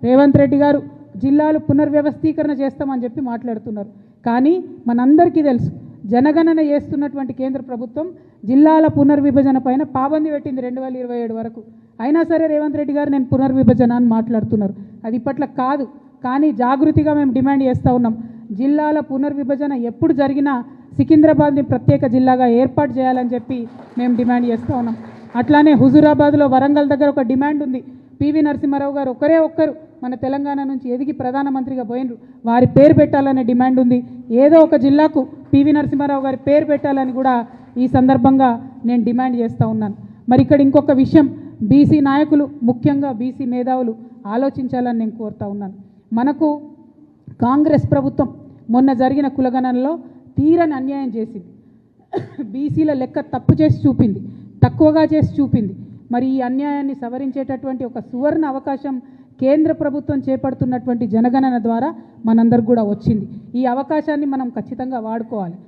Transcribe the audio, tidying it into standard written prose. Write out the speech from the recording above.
రేవంత్ రెడ్డి గారు జిల్లాలు పునర్వ్యవస్థీకరణ చేస్తామని చెప్పి మాట్లాడుతున్నారు. కానీ మనందరికీ తెలుసు జనగణన చేస్తున్నటువంటి కేంద్ర ప్రభుత్వం జిల్లాల పునర్విభజన పైన పాబంది పెట్టింది 2027 వరకు. అయినా సరే రేవంత్ రెడ్డి గారు నేను పునర్విభజన అని మాట్లాడుతున్నారు. అది ఇప్పట్లో కాదు. కానీ జాగృతిగా మేము డిమాండ్ చేస్తూ ఉన్నాం, జిల్లాల పునర్విభజన ఎప్పుడు జరిగినా సికింద్రాబాద్ని ప్రత్యేక జిల్లాగా ఏర్పాటు చేయాలని చెప్పి మేము డిమాండ్ చేస్తూ ఉన్నాం. అట్లానే హుజూరాబాద్లో వరంగల్ దగ్గర ఒక డిమాండ్ ఉంది. పివి నరసింహారావు గారు ఒక్కరు మన తెలంగాణ నుంచి ఎదిగి ప్రధానమంత్రిగా పోయినరు, వారి పేరు పెట్టాలనే డిమాండ్ ఉంది. ఏదో ఒక జిల్లాకు పివి నరసింహారావు గారి పేరు పెట్టాలని కూడా ఈ సందర్భంగా నేను డిమాండ్ చేస్తూ ఉన్నాను. మరి ఇక్కడ ఇంకొక విషయం, బీసీ నాయకులు ముఖ్యంగా బీసీ మేధావులు ఆలోచించాలని నేను కోరుతా ఉన్నాను. మనకు కాంగ్రెస్ ప్రభుత్వం మొన్న జరిగిన కులగణనలో తీరని అన్యాయం చేసింది. బీసీల లెక్క తప్పు చేసి చూపింది, తక్కువగా చేసి చూపింది. మరి ఈ అన్యాయాన్ని సవరించేటటువంటి ఒక సువర్ణ అవకాశం కేంద్ర ప్రభుత్వం చేపడుతున్నటువంటి జనగణన ద్వారా మనందరికి కూడా వచ్చింది. ఈ అవకాశాన్ని మనం ఖచ్చితంగా వాడుకోవాలి.